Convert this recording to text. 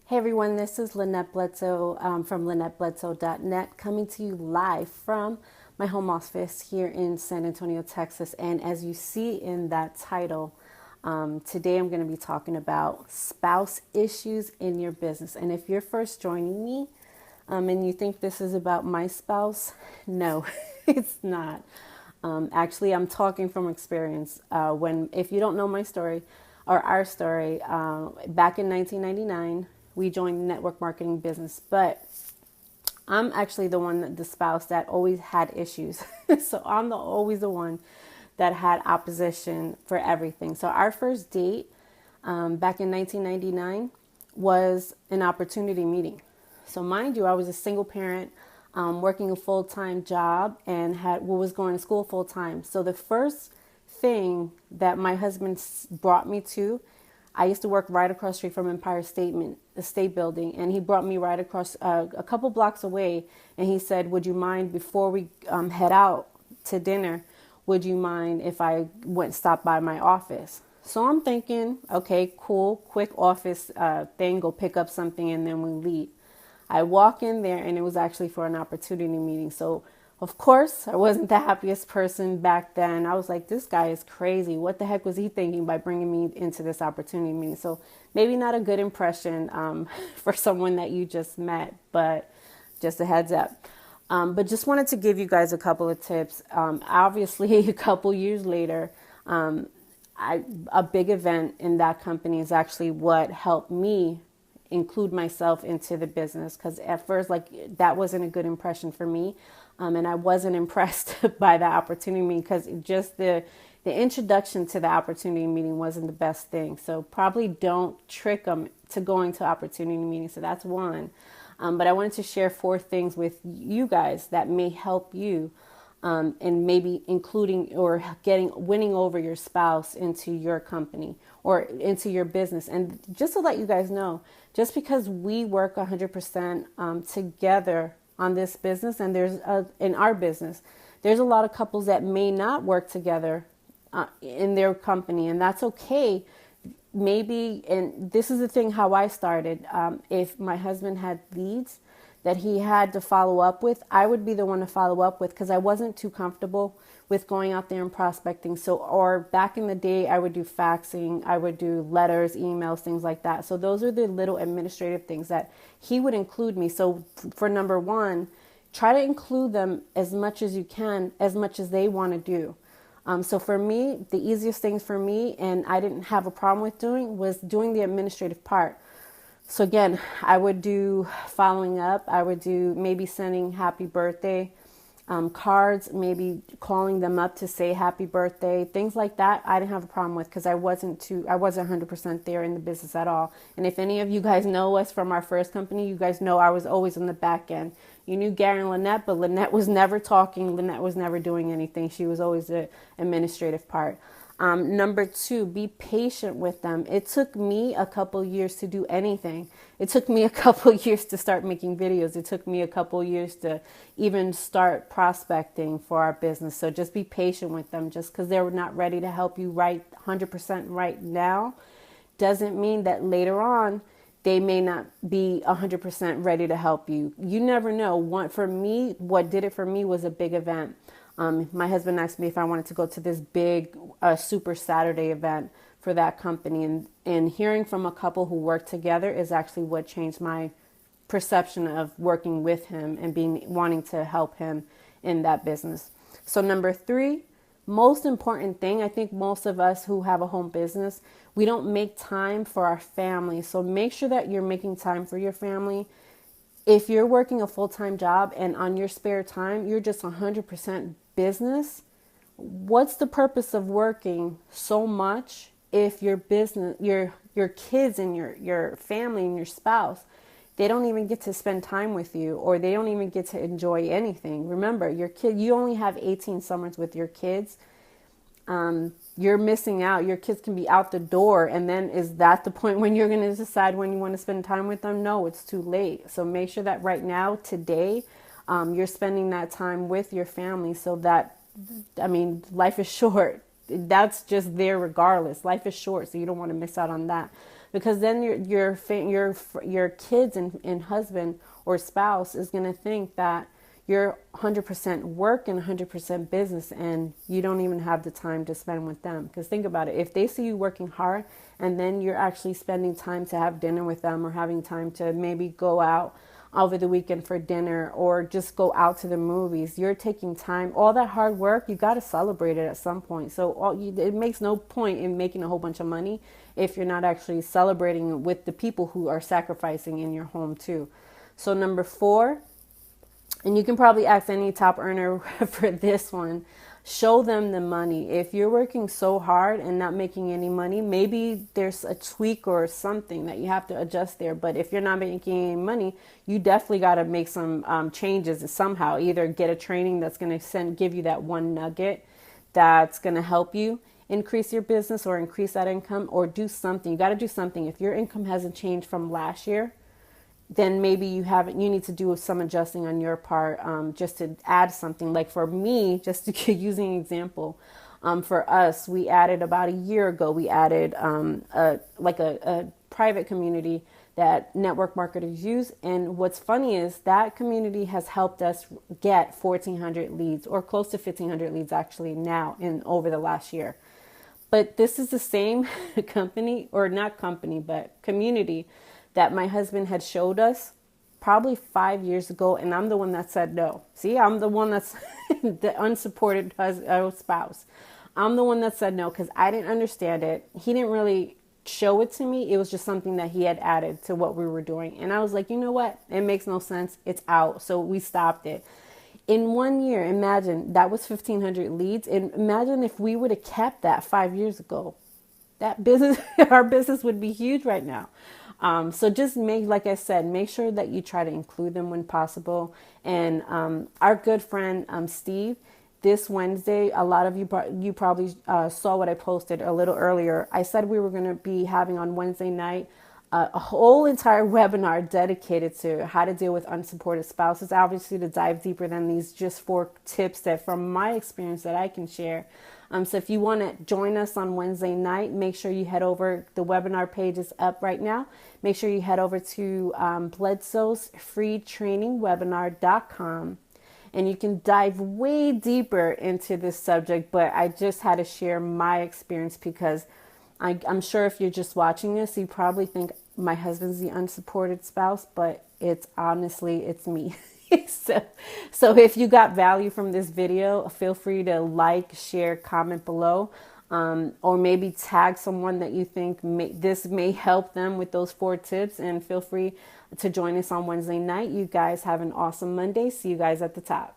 Hey everyone, this is Lynette Bledsoe from LynetteBledsoe.net coming to you live from my home office here in San Antonio, Texas. And as you see in that title, today I'm going to be talking about spouse issues in your business. And if you're first joining me and you think this is about my spouse, no, it's not. Actually, I'm talking from experience. If you don't know my story or our story, back in 1999, we joined the network marketing business, but I'm actually the spouse that always had issues. So I'm always the one that had opposition for everything. So our first date back in 1999 was an opportunity meeting. So mind you, I was a single parent working a full-time job and was going to school full-time. So the first thing that my husband brought me to, I used to work right across the street from Empire State Building, and he brought me right across a couple blocks away, and he said, would you mind before we head out to dinner, would you mind if I stop by my office? So I'm thinking, okay, cool, quick office thing, go pick up something, and then we leave. I walk in there, and it was actually for an opportunity meeting. So, of course, I wasn't the happiest person back then. I was like, this guy is crazy. What the heck was he thinking by bringing me into this opportunity meeting? So maybe not a good impression for someone that you just met, but just a heads up. But just wanted to give you guys a couple of tips. Obviously, a couple years later, a big event in that company is actually what helped me include myself into the business, because at first, like, that wasn't a good impression for me, and I wasn't impressed by the opportunity meeting, because just the introduction to the opportunity meeting wasn't the best thing. So probably don't trick them to going to opportunity meetings. So that's one. But I wanted to share 4 things with you guys that may help you, and maybe including or winning over your spouse into your company or into your business. And just to let you guys know, just because we work 100% together on this business, and in our business, there's a lot of couples that may not work together in their company, and that's okay. Maybe, and this is the thing how I started, if my husband had leads that he had to follow up with, I would be the one to follow up with, because I wasn't too comfortable with going out there and prospecting. So, or back in the day, I would do faxing, I would do letters, emails, things like that. So those are the little administrative things that he would include me. So for number 1, try to include them as much as you can, as much as they want to do. So for me, the easiest things for me, and I didn't have a problem with doing, was doing the administrative part. So again, I would do following up. I would do maybe sending happy birthday cards, maybe calling them up to say happy birthday, things like that. I didn't have a problem with, because I wasn't 100% there in the business at all. And if any of you guys know us from our first company, you guys know I was always on the back end. You knew Gary and Lynette, but Lynette was never talking. Lynette was never doing anything. She was always the administrative part. Number 2, be patient with them. It took me a couple years to do anything. It took me a couple years to start making videos. It took me a couple years to even start prospecting for our business. So just be patient with them. Just because they're not ready to help you 100% right now doesn't mean that later on they may not be 100% ready to help you. You never know. For me, what did it for me was a big event. My husband asked me if I wanted to go to this big Super Saturday event for that company. And hearing from a couple who work together is actually what changed my perception of working with him and wanting to help him in that business. So number 3, most important thing, I think most of us who have a home business, we don't make time for our family. So make sure that you're making time for your family. If you're working a full-time job and on your spare time, you're just 100% business, what's the purpose of working so much if your business, your kids and your family and your spouse, they don't even get to spend time with you, or they don't even get to enjoy anything? Remember, you only have 18 summers with your kids. You're missing out. Your kids can be out the door, and then is that the point when you're going to decide when you want to spend time with them? No, it's too late. So make sure that right now, today, you're spending that time with your family, so that, life is short. That's just there regardless. Life is short, so you don't want to miss out on that. because then your kids and husband or spouse is going to think that you're 100% work and 100% business, and you don't even have the time to spend with them. Because think about it, if they see you working hard and then you're actually spending time to have dinner with them, or having time to maybe go out over the weekend for dinner, or just go out to the movies, you're taking time. All that hard work, you got to celebrate it at some point. So it makes no point in making a whole bunch of money if you're not actually celebrating with the people who are sacrificing in your home too. So number 4, and you can probably ask any top earner for this one, show them the money. If you're working so hard and not making any money, maybe there's a tweak or something that you have to adjust there. But if you're not making any money, you definitely got to make some changes somehow. Either get a training that's going to give you that one nugget that's going to help you increase your business or increase that income, or do something. You got to do something. If your income hasn't changed from last year, then maybe you need to do some adjusting on your part, just to add something. Like for me, just to keep using an example, for us, we added about a year ago, we added a private community that network marketers use. And what's funny is that community has helped us get 1,400 leads, or close to 1,500 leads actually now over the last year. But this is the same company, or not company, but community that my husband had showed us probably 5 years ago, and I'm the one that said no. See, I'm the one that's the unsupported spouse. I'm the one that said no because I didn't understand it. He didn't really show it to me. It was just something that he had added to what we were doing. And I was like, you know what? It makes no sense. It's out. So we stopped it. In 1 year, imagine, that was 1,500 leads. And imagine if we would have kept that 5 years ago. That business, our business would be huge right now. So just like I said, make sure that you try to include them when possible. And our good friend Steve, this Wednesday, a lot of you probably saw what I posted a little earlier. I said we were going to be having on Wednesday night a whole entire webinar dedicated to how to deal with unsupported spouses. Obviously, to dive deeper than these just 4 tips that from my experience that I can share. So if you want to join us on Wednesday night, make sure you head over. The webinar page is up right now. Make sure you head over to Bledsoe's freetrainingwebinar.com, and you can dive way deeper into this subject. But I just had to share my experience because I'm sure if you're just watching this, you probably think my husband's the unsupported spouse, but it's me. So if you got value from this video, feel free to like, share, comment below, or maybe tag someone that you think this may help them with those 4 tips, and feel free to join us on Wednesday night. You guys have an awesome Monday. See you guys at the top.